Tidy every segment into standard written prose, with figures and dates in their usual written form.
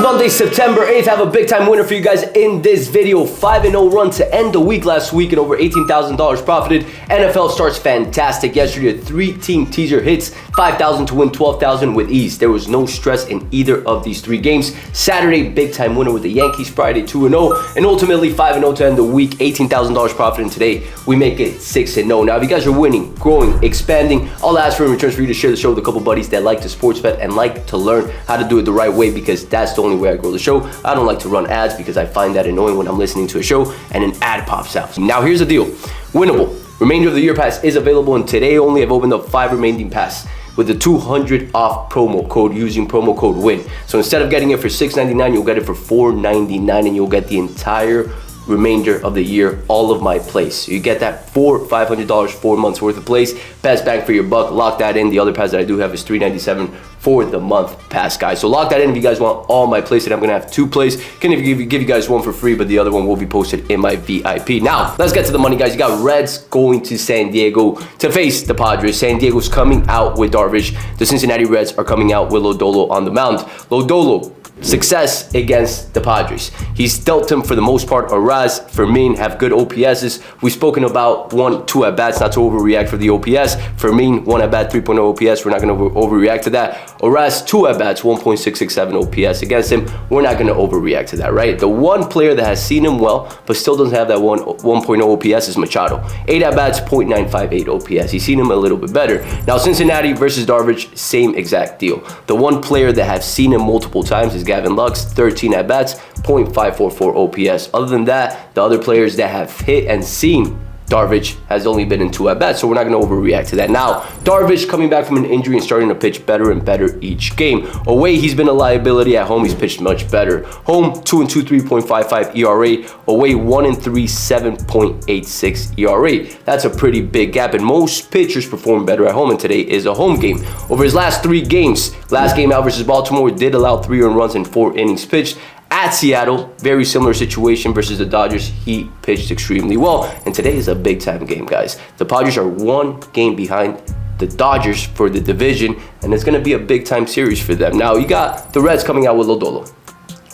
Sunday, September 8th. I have a big time winner for you guys in this video. 5-0 run to end the week last week and over $18,000 profited. NFL starts fantastic. Yesterday, a 3-team teaser hits 5,000 to win 12,000 with ease. There was no stress in either of these three games. Saturday, big time winner with the Yankees. Friday, 2-0. And ultimately, 5-0 to end the week. $18,000 profited. And today, we make it 6-0. Now, if you guys are winning, growing, expanding, I'll ask for in return for you to share the show with a couple buddies that like to sports bet and like to learn how to do it the right way, because that's the only way I grow the show. I don't like to run ads because I find that annoying when I'm listening to a show and an ad pops out. Now here's the deal. Winnable. Remainder of the year pass is available, and today only I've opened up 5 remaining pass with the 200 off promo code using promo code WIN. So instead of getting it for $6.99, you'll get it for $4.99, and you'll get the entire remainder of the year, all of my plays. So you get that for $500, 4 months worth of plays. Best bang for your buck. Lock that in. The other pass that I do have is $397 for the month pass, guys. So lock that in if you guys want all my plays. Today I'm gonna have 2 plays. Can give you guys one for free, but the other one will be posted in my VIP. Now let's get to the money, guys. You got Reds going to San Diego to face the Padres. San Diego's coming out with Darvish. The Cincinnati Reds are coming out with Lodolo on the mound. Lodolo, success against the Padres. He's dealt him for the most part. Araz, Fermin have good OPSs. We've spoken about 1-2 at-bats, not to overreact for the OPS. Fermin, 1 at-bat, 3.0 OPS. We're not going to overreact to that. Araz, 2 at-bats, 1.667 OPS against him. We're not going to overreact to that, right? The one player that has seen him well, but still doesn't have that 1.0 OPS is Machado. 8 at-bats, 0.958 OPS. He's seen him a little bit better. Now, Cincinnati versus Darvish, same exact deal. The one player that have seen him multiple times is Gavin Lux, 13 at-bats, 0.544 OPS. Other than that, the other players that have hit and seen Darvish has only been in 2 at-bats, so we're not going to overreact to that. Now, Darvish coming back from an injury and starting to pitch better and better each game. Away, he's been a liability. At home, he's pitched much better. Home, 2-2, 3.55 ERA. Away, 1-3, 7.86 ERA. That's a pretty big gap, and most pitchers perform better at home, and today is a home game. Over his last 3 games, last game out versus Baltimore did allow 3 earned runs in 4 innings pitched. At Seattle, very similar situation versus the Dodgers. He pitched extremely well, and today is a big-time game, guys. The Padres are 1 game behind the Dodgers for the division, and it's going to be a big-time series for them. Now, you got the Reds coming out with Lodolo.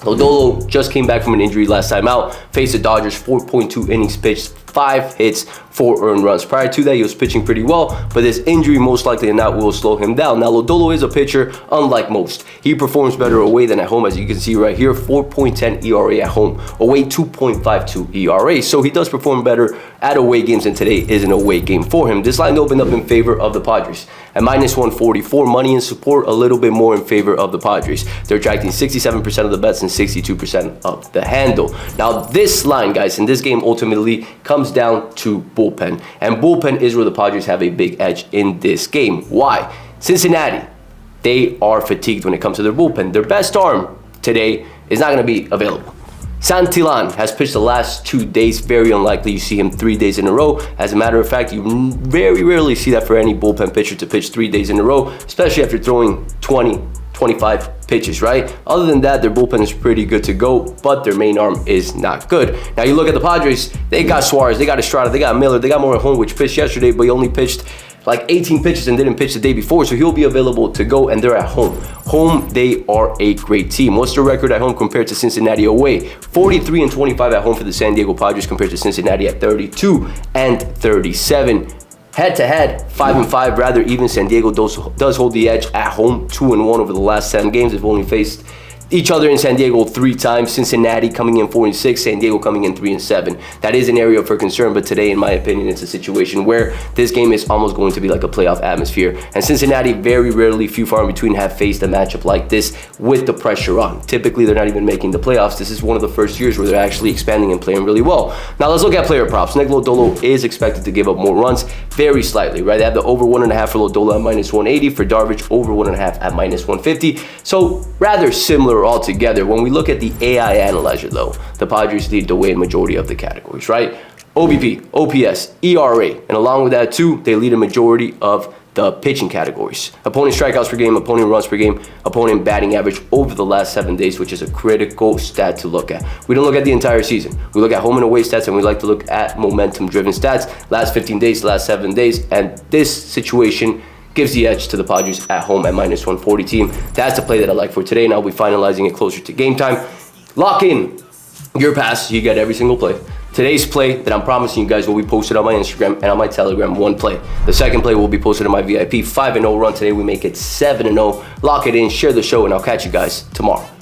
Lodolo just came back from an injury last time out, faced the Dodgers, 4.2 innings pitched, 5 hits, 4 earned runs. Prior to that, he was pitching pretty well, but this injury most likely not will slow him down. Now, Lodolo is a pitcher unlike most. He performs better away than at home, as you can see right here, 4.10 ERA at home, away 2.52 ERA. So he does perform better at away games, and today is an away game for him. This line opened up in favor of the Padres. At -144, money and support a little bit more in favor of the Padres. They're attracting 67% of the bets and 62% of the handle. Now, this line, guys, in this game ultimately comes down to bullpen. And bullpen is where the Padres have a big edge in this game. Why? Cincinnati, they are fatigued when it comes to their bullpen. Their best arm today is not going to be available. Santillan has pitched the last 2 days. Very unlikely you see him 3 days in a row. As a matter of fact, you very rarely see that for any bullpen pitcher to pitch 3 days in a row, especially after throwing 20, 25 pitches, right? Other than that, their bullpen is pretty good to go, but their main arm is not good. Now, you look at the Padres, they got Suarez, they got Estrada, they got Miller, they got more at home, which pitched yesterday, but he only pitched like 18 pitches and didn't pitch the day before, so he'll be available to go, and they're at home. Home, they are a great team. What's the record at home compared to Cincinnati away? 43-25 at home for the San Diego Padres compared to Cincinnati at 32-37. Head-to-head, 5-5, rather even. San Diego does hold the edge at home, 2-1 over the last 7 games. They've only faced each other in San Diego 3 times. Cincinnati coming in 4-6, San Diego coming in 3-7. That is an area for concern, but today, in my opinion, it's a situation where this game is almost going to be like a playoff atmosphere. And Cincinnati, very rarely, few far in between, have faced a matchup like this with the pressure on. Typically, they're not even making the playoffs. This is one of the first years where they're actually expanding and playing really well. Now, let's look at player props. Nick Lodolo is expected to give up more runs, very slightly, right? They have the over 1.5 for Lodolo at -180, for Darvish, over 1.5 at -150. So, rather similar altogether. When we look at the AI analyzer, though, the Padres lead the way in majority of the categories, right? OBP, OPS, ERA, and along with that too, they lead a majority of the pitching categories. Opponent strikeouts per game, opponent runs per game, opponent batting average over the last 7 days, which is a critical stat to look at. We don't look at the entire season. We look at home and away stats, and we like to look at momentum-driven stats. Last 15 days, last 7 days, and this situation gives the edge to the Padres at home at -140 team. That's the play that I like for today, and I'll be finalizing it closer to game time. Lock in your pass, you get every single play. Today's play that I'm promising you guys will be posted on my Instagram and on my Telegram, one play. The second play will be posted on my VIP 5-0 run. Today we make it 7-0. Lock it in, share the show, and I'll catch you guys tomorrow.